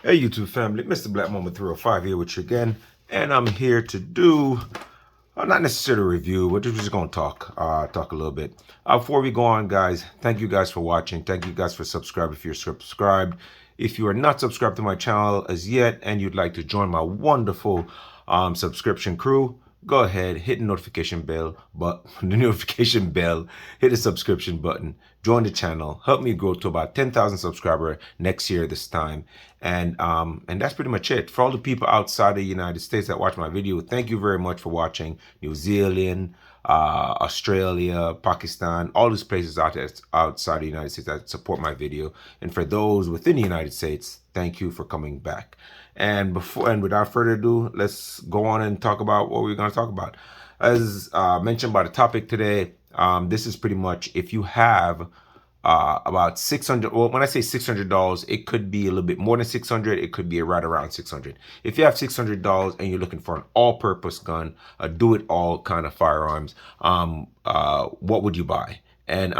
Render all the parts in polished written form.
Hey YouTube family, Mr. Black Moment 305 here with you again, and I'm here to do not necessarily a review, but just gonna talk a little bit. Before we go on, guys, thank you guys for watching. Thank you guys for subscribing if you're subscribed. If you are not subscribed to my channel as yet and you'd like to join my wonderful subscription crew, go ahead, hit the notification bell, hit the subscription button, join the channel, help me grow to about 10,000 subscribers next year this time. And that's pretty much it. For all the people outside the United States that watch my video, thank you very much for watching. New Zealand, Australia, Pakistan, all these places outside the United States that support my video. And for those within the United States, thank you for coming back. And without further ado, let's go on and talk about what we're going to talk about. As mentioned by the topic today, this is pretty much if you have about 600. Well, when I say $600, it could be a little bit more than 600. It could be right around 600. If you have $600 and you're looking for an all-purpose gun, a do-it-all kind of firearms, what would you buy? And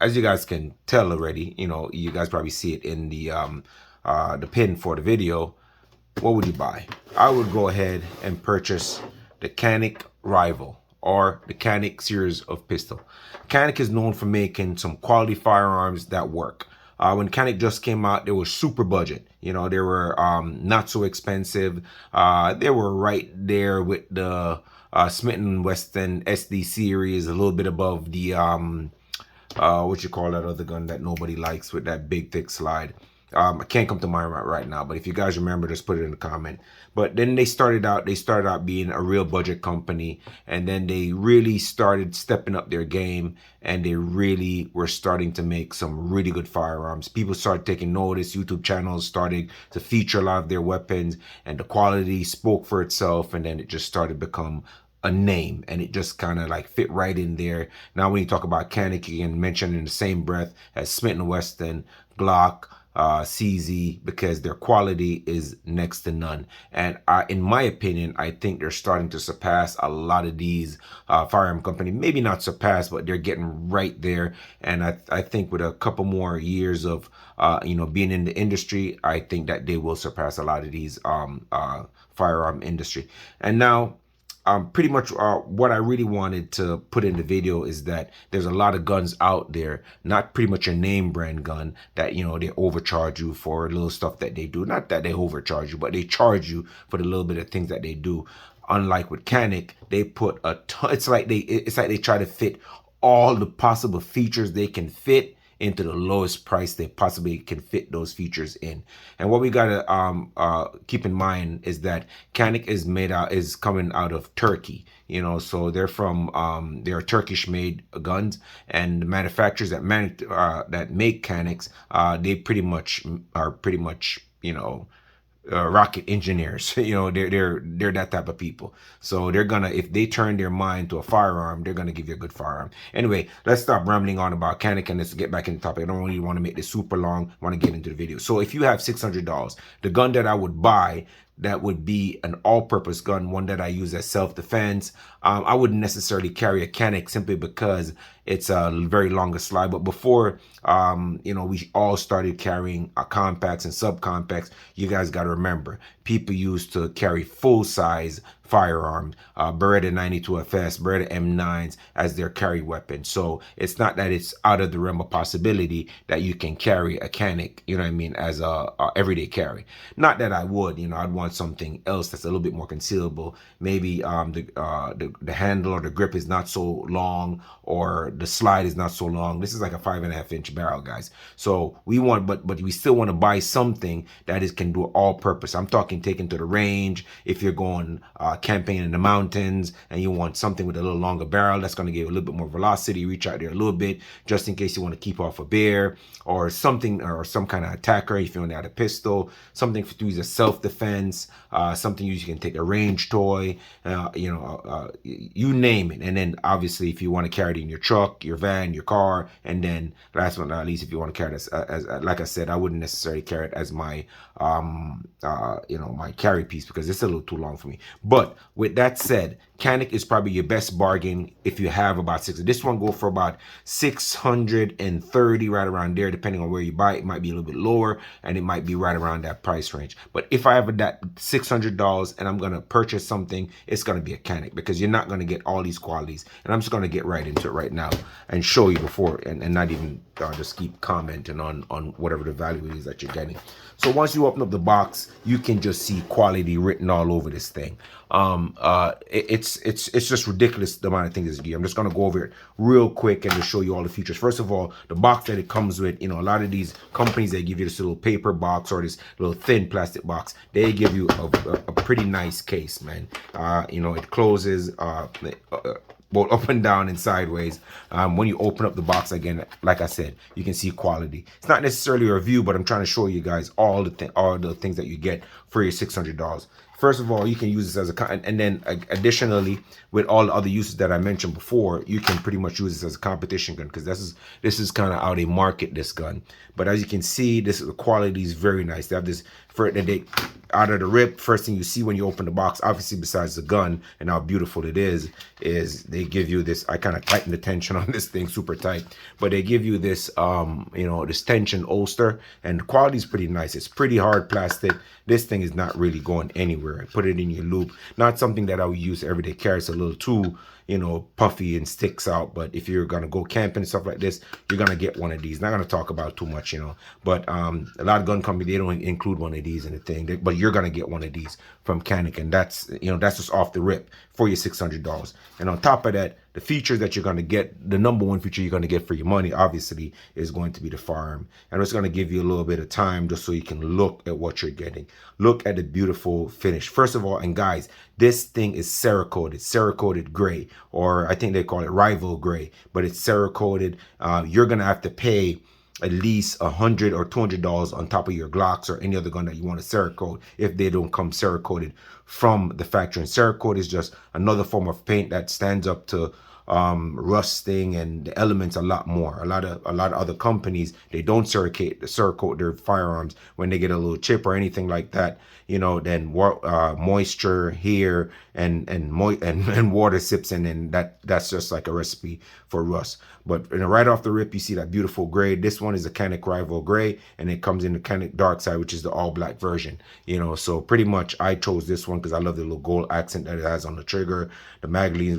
as you guys can tell already, you guys probably see it in the pin for the video. What would you buy? I would go ahead and purchase the Canik Rival or the Canik series of pistol. Canik is known for making some quality firearms that work. When Canik just came out, they were super budget. They were not so expensive. They were right there with the Smith & Wesson SD series, a little bit above the what you call that other gun that nobody likes with that big thick slide. I can't come to mind right now, but if you guys remember, just put it in the comment. But then they started out being a real budget company, and then they really started stepping up their game, and they really were starting to make some really good firearms. People started taking notice. YouTube channels started to feature a lot of their weapons, and the quality spoke for itself, and then it just started to become a name, and it just kind of like fit right in there. Now when you talk about Canik, you can mention in the same breath as Smith & Wesson, Glock, CZ, because their quality is next to none. And in my opinion, I think they're starting to surpass a lot of these firearm companies. Maybe not surpass, but they're getting right there. And I think with a couple more years of being in the industry, I think that they will surpass a lot of these firearm industry. And now pretty much what I really wanted to put in the video is that there's a lot of guns out there, not pretty much a name brand gun that, they overcharge you for little stuff that they do. Not that they overcharge you, but they charge you for the little bit of things that they do. Unlike with Canik, they put a ton, it's like they try to fit all the possible features they can fit into the lowest price they possibly can fit those features in. And what we gotta keep in mind is that Canik is coming out of Turkey, so they're from they're Turkish-made guns, and the manufacturers that make Caniks, they pretty much are rocket engineers. They're that type of people. So they're gonna, if they turn their mind to a firearm, they're gonna give you a good firearm. Anyway, let's stop rambling on about Canik and let's get back in the topic. I don't really want to make this super long. I want to get into the video. So if you have $600, the gun that I would buy, that would be an all-purpose gun, one that I use as self-defense. I wouldn't necessarily carry a Canik simply because it's a very longer slide. But before, we all started carrying compacts and subcompacts. You guys got to remember, people used to carry full-size firearms, Beretta 92FS, Beretta M9s as their carry weapon. So it's not that it's out of the realm of possibility that you can carry a Canik, as a everyday carry. Not that I would, I'd want something else that's a little bit more concealable. Maybe the handle or the grip is not so long, or the slide is not so long. This is like a 5.5-inch barrel, guys. So we want, but we still want to buy something that can do all purpose. I'm talking taken to the range. If you're going camping in the mountains and you want something with a little longer barrel that's going to give a little bit more velocity, reach out there a little bit just in case you want to keep off a bear or something, or some kind of attacker if you want to add a pistol, something to use as self-defense. distance, something you can take a range toy, you name it. And then obviously if you want to carry it in your truck, your van, your car, and then last but not least, if you want to carry it as like I said, I wouldn't necessarily carry it as my my carry piece because it's a little too long for me. But with that said, Canik is probably your best bargain if you have about six. This one go for about 630, right around there, depending on where you buy it. It might be a little bit lower, and it might be right around that price range. But if I have that $600 and I'm gonna purchase something, it's gonna be a Canik because you're not gonna get all these qualities. And I'm just gonna get right into it right now and show you before, and not even just keep commenting on whatever the value is that you're getting. So once you open up the box, you can just see quality written all over this thing. It's just ridiculous the amount of things this gear. I'm just gonna go over it real quick and just show you all the features. First of all, the box that it comes with, a lot of these companies, they give you this little paper box or this little thin plastic box. They give you a pretty nice case, man. It closes both up and down and sideways. When you open up the box, again, like I said, you can see quality. It's not necessarily a review, but I'm trying to show you guys all the things that you get for your $600. First of all, you can use this as a, and then additionally, with all the other uses that I mentioned before, you can pretty much use this as a competition gun because this is kind of how they market this gun. But as you can see, the quality is very nice. They have this out of the rip. First thing you see when you open the box, obviously besides the gun and how beautiful it is they give you this. I kind of tighten the tension on this thing super tight, but they give you this this tension holster, and the quality is pretty nice. It's pretty hard plastic. This thing is not really going anywhere. Put it in your loop. Not something that I would use everyday carry. It's a little too puffy and sticks out. But if you're gonna go camping and stuff like this, you're gonna get one of these. Not gonna talk about too much, but a lot of gun companies, they don't include one of these in the thing. But you're gonna get one of these from Canik, and that's that's just off the rip for your $600. And on top of that, the features that you're gonna get, the number one feature you're gonna get for your money, obviously, is going to be the firearm. And it's gonna give you a little bit of time just so you can look at what you're getting. Look at the beautiful finish. First of all, and guys, this thing is Cerakoted gray, or I think they call it rival gray, but it's Cerakoted. You're gonna have to pay at least $100 or $200 on top of your Glocks or any other gun that you want to Cerakote if they don't come Cerakoted from the factory. And Cerakote is just another form of paint that stands up to rusting and the elements a lot more. A lot of other companies, they don't Cerakote their firearms when they get a little chip or anything like that. Then moisture here and water sips in, and that's just like a recipe for rust. But right off the rip, you see that beautiful gray. This one is a Canik Rival gray, and it comes in the Canik Darkside, which is the all black version. So pretty much I chose this one because I love the little gold accent that it has on the trigger, the magazine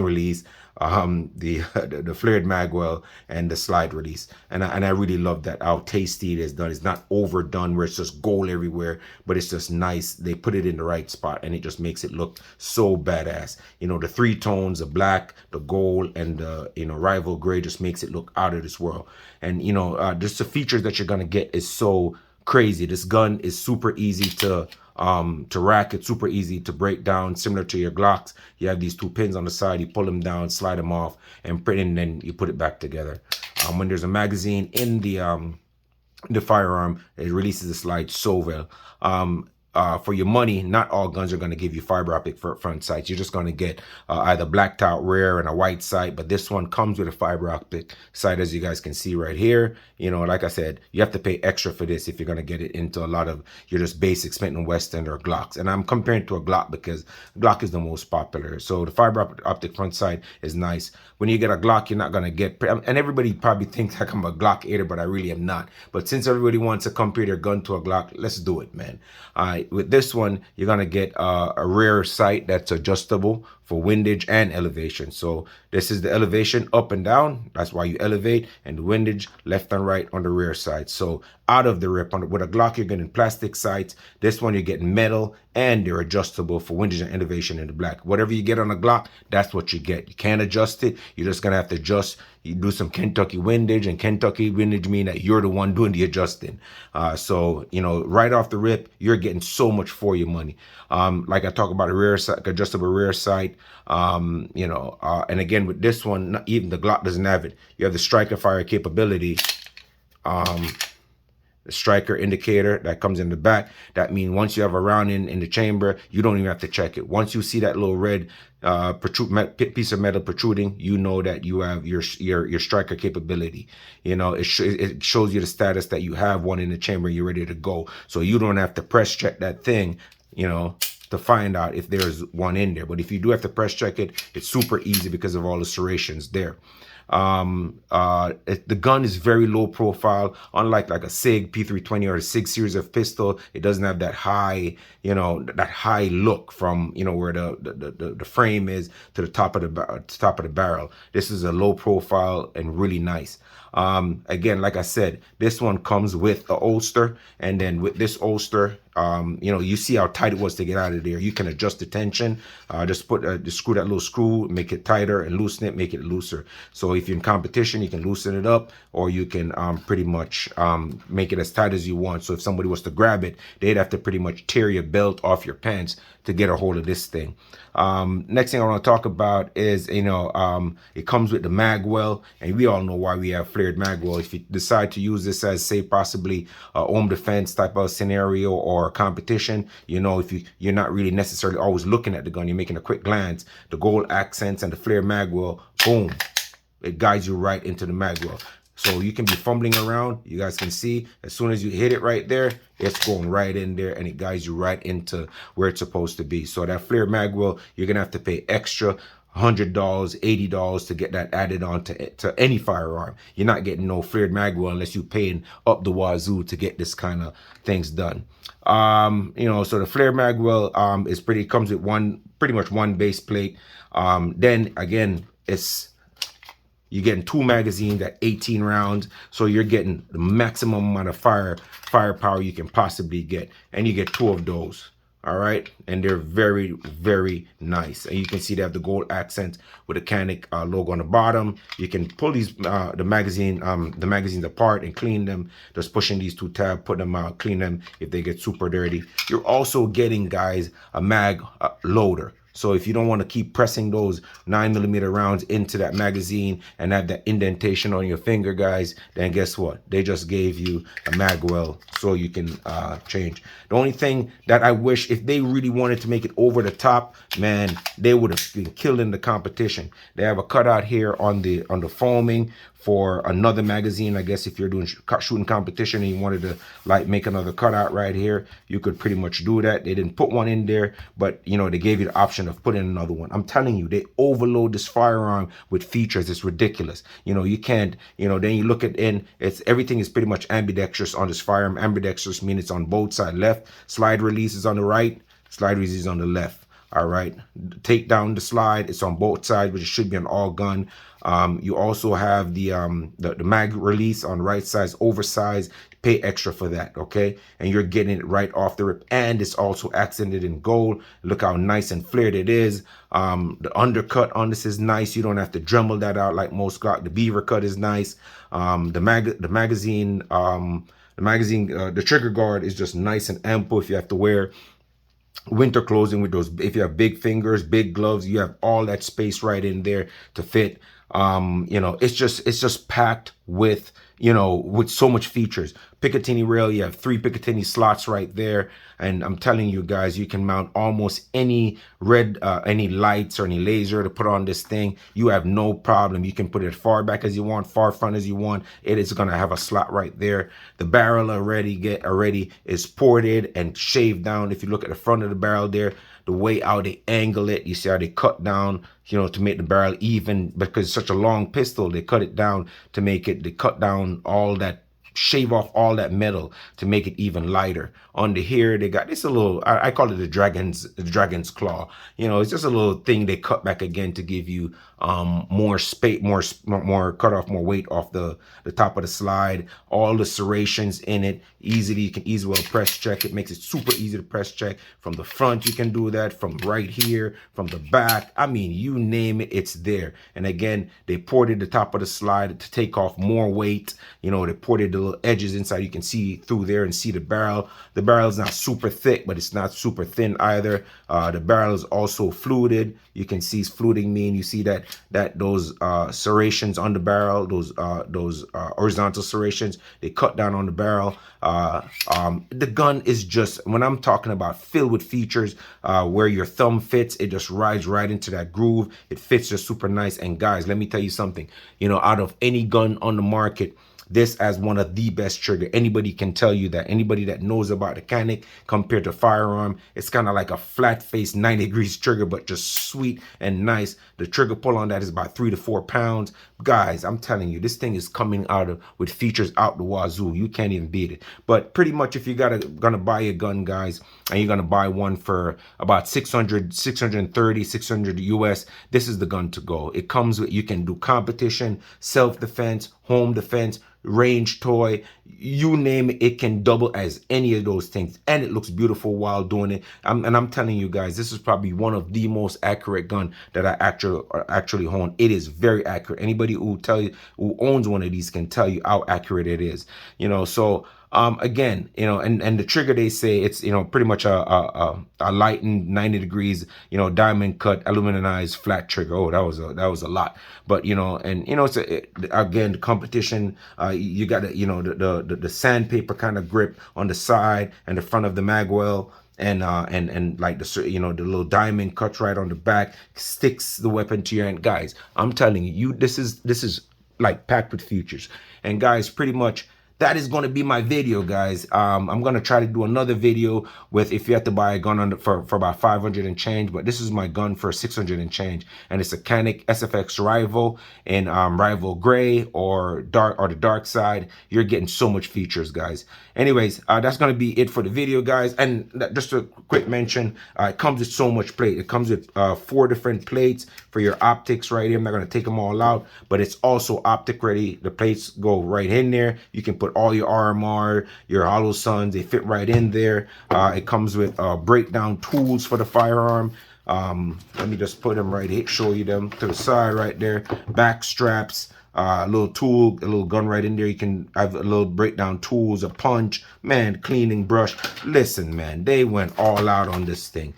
release, the flared magwell, and the slide release. And I really love that, how tasty it is done. It's not overdone where it's just gold everywhere, but it's just nice. They put it in the right spot, and it just makes it look so badass. The three tones, the black, the gold, and the rival gray just makes it look out of this world. And just the features that you're gonna get is so crazy. This gun is super easy to rack. It's super easy to break down, similar to your Glocks. You have these two pins on the side, you pull them down, slide them off, and then you put it back together. When there's a magazine in the firearm, it releases the slide so well. For your money, not all guns are going to give you fiber optic front sights. You're just going to get either blacked out rear and a white sight, but this one comes with a fiber optic sight, as you guys can see right here. Like I said, you have to pay extra for this if you're going to get it into a lot of your just basic Smith & Wesson or Glocks. And I'm comparing to a Glock because Glock is the most popular. So the fiber optic front sight is nice. When you get a Glock, you're not going to get, and everybody probably thinks like I'm a Glock hater, but I really am not. But since everybody wants to compare their gun to a Glock, let's do it, man. With this one, you're gonna get a rear sight that's adjustable for windage and elevation. So this is the elevation up and down. That's why you elevate, and the windage left and right on the rear side. So out of the rip, with a Glock, you're getting plastic sights. This one, you're getting metal, and they're adjustable for windage and elevation in the black. Whatever you get on a Glock, that's what you get. You can't adjust it. You're just gonna have to adjust. You do some Kentucky windage, and Kentucky windage mean that you're the one doing the adjusting. So right off the rip, you're getting so much for your money. Like I talk about a rear sight, adjustable rear sight. And again with this one, not even the Glock doesn't have it. You have the striker fire capability. the striker indicator that comes in the back. That means once you have a round in the chamber, you don't even have to check it. Once you see that little red piece of metal protruding, you know that you have your striker capability. You know, it shows you the status that you have one in the chamber. You're ready to go, so you don't have to press check that thing, you know, to find out if there's one in there. But if you do have to press check it, it's super easy because of all the serrations there. The gun is very low profile, unlike like a SIG P320 or a SIG series of pistol. It doesn't have that high, you know, that high look from, you know, where the frame is to the top of the barrel. This is a low profile and really nice. Again, like I said, this one comes with a holster, and then with this holster, you know, you see how tight it was to get out of there. You can adjust the tension, just screw that little screw, make it tighter, and loosen it, make it looser. So if you're in competition, you can loosen it up, or you can pretty much make it as tight as you want. So if somebody was to grab it, they'd have to pretty much tear your belt off your pants to get a hold of this thing. Next thing I want to talk about is, you know, it comes with the magwell, and we all know why we have flared magwell. If you decide to use this as, say, possibly a home defense type of scenario or competition, you know, if you're not really necessarily always looking at the gun, you're making a quick glance, the gold accents and the flared magwell, boom, it guides you right into the magwell. So you can be fumbling around. You guys can see as soon as you hit it right there, it's going right in there, and it guides you right into where it's supposed to be. So that flare magwell, you're gonna have to pay extra $100, $80 to get that added on to any firearm. You're not getting no flared magwell unless you're paying up the wazoo to get this kind of things done. You know, so the flare magwell comes with pretty much one base plate. Then again, you're getting 2 magazines at 18 rounds, so you're getting the maximum amount of firepower you can possibly get, and you get 2 of those. All right, and they're very, very nice. And you can see they have the gold accent with the Canik logo on the bottom. You can pull these the magazines apart and clean them. Just pushing these 2 tabs, put them out, clean them if they get super dirty. You're also getting, guys, a mag loader. So if you don't want to keep pressing those 9mm rounds into that magazine and have that indentation on your finger, guys, then guess what? They just gave you a magwell so you can change. The only thing that I wish, if they really wanted to make it over the top, man, they would have been killing the competition. They have a cutout here on the foaming for another magazine. I guess if you're doing shooting competition and you wanted to like make another cutout right here, you could pretty much do that. They didn't put one in there, but you know, they gave you the option of putting another one. I'm telling you, they overload this firearm with features. It's ridiculous. You know, you can't, you know, then you look at everything is pretty much ambidextrous on this firearm. Ambidextrous means it's on both sides. Left slide release is on the right, slide release is on the left. All right, take down the slide, it's on both sides, which it should be on all gun. You also have the mag release on the right side, oversized. Pay extra for that, okay? And you're getting it right off the rip, and it's also accented in gold. Look how nice and flared it is. The undercut on this is nice. You don't have to Dremel that out like most Glock. The beaver cut is nice. The trigger guard is just nice and ample if you have to wear winter clothing with those. If you have big fingers, big gloves, you have all that space right in there to fit. You know, it's just packed with, you know, with so much features. Picatinny rail, you have 3 Picatinny slots right there, and I'm telling you guys, you can mount almost any any lights or any laser to put on this thing. You have no problem. You can put it far back as you want, far front as you want. It is gonna have a slot right there. The barrel already is ported and shaved down. If you look at the front of the barrel there, the way how they angle it, you see how they cut down, you know, to make the barrel even, because it's such a long pistol, they cut it down to make it, they cut down all that, shave off all that metal to make it even lighter. Under here, they got this a little, I call it the dragon's claw. You know, it's just a little thing they cut back again to give you more space, more cut off, more weight off the top of the slide. All the serrations in it, you can easily press check. It makes it super easy to press check. From the front, you can do that. From right here, from the back, I mean, you name it, it's there. And again, they ported the top of the slide to take off more weight. You know, they ported the little edges inside. You can see through there and see the barrel. The barrel is not super thick, but it's not super thin either. The barrel is also fluted. You can see fluting mean you see that those serrations on the barrel, those horizontal serrations, they cut down on the barrel. The gun is just, when I'm talking about filled with features, where your thumb fits, it just rides right into that groove. It fits just super nice. And guys, let me tell you something, you know, out of any gun on the market, this as one of the best trigger. Anybody can tell you that. Anybody that knows about the Canik compared to firearm, it's kind of like a flat face 90 degrees trigger, but just sweet and nice. The trigger pull on that is about 3 to 4 pounds. Guys, I'm telling you, this thing is coming out of with features out the wazoo. You can't even beat it. But pretty much if you gonna buy a gun, guys, and you're gonna buy one for about 630, 600 US, this is the gun to go. It comes with, you can do competition, self-defense, home defense, range toy, you name it, it can double as any of those things, and it looks beautiful while doing it. And I'm telling you guys, this is probably one of the most accurate gun that I actually own. It is very accurate. Anybody who owns one of these can tell you how accurate it is, you know. So again, you know, and the trigger, they say it's, you know, pretty much a lightened 90 degrees, you know, diamond cut aluminized flat trigger. Oh, that was a lot. But you know, and you know, it's again, the competition, you got to, you know, the sandpaper kind of grip on the side and the front of the magwell, and like the, you know, the little diamond cut right on the back sticks the weapon to your hand. Guys, I'm telling you, this is like packed with features. And guys, pretty much that is going to be my video, guys. I'm going to try to do another video with if you have to buy a gun for about 500 and change, but this is my gun for 600 and change, and it's a Canik SFX Rival in Rival Gray or the Darkside. You're getting so much features, guys. Anyways, that's going to be it for the video, guys. And just a quick mention, it comes with so much plate. It comes with 4 different plates for your optics right here. I'm not going to take them all out, but it's also optic ready. The plates go right in there. You can put all your RMR, your hollow suns, they fit right in there. It comes with breakdown tools for the firearm. Let me just put them right here, show you them to the side right there. Back straps, a little tool, a little gun right in there. You can have a little breakdown tools, a punch, man, cleaning brush. Listen, man, they went all out on this thing.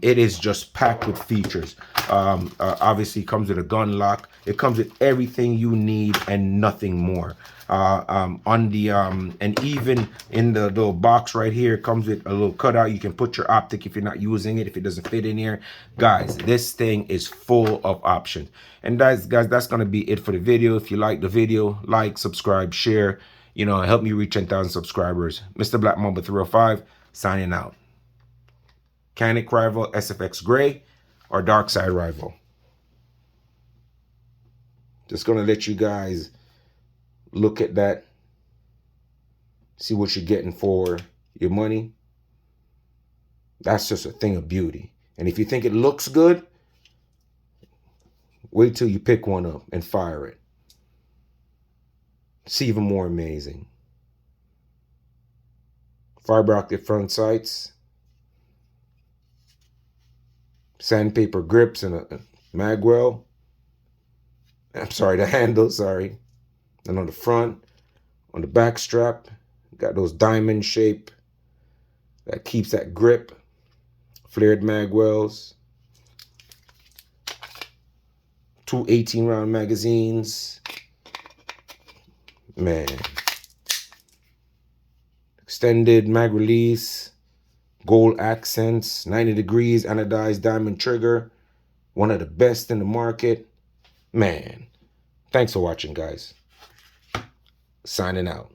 It is just packed with features. Obviously, it comes with a gun lock. It comes with everything you need and nothing more. And even in the little box right here, it comes with a little cutout. You can put your optic if you're not using it, if it doesn't fit in here. Guys, this thing is full of options. And guys, that's gonna be it for the video. If you like the video, like, subscribe, share, you know, help me reach 10,000 subscribers. Mr. Black Mamba 305 signing out. Canik Rival SFX Gray or Darkside Rival. Just gonna let you guys look at that, see what you're getting for your money. That's just a thing of beauty. And if you think it looks good, wait till you pick one up and fire it. It's even more amazing. Fiber optic front sights, sandpaper grips, and a magwell. I'm sorry, the handle, sorry. And on the front, on the back strap, got those diamond shape that keeps that grip. Flared magwells. 2 18-round magazines. Man. Extended mag release. Gold accents. 90 degrees anodized diamond trigger. One of the best in the market. Man. Thanks for watching, guys. Signing out.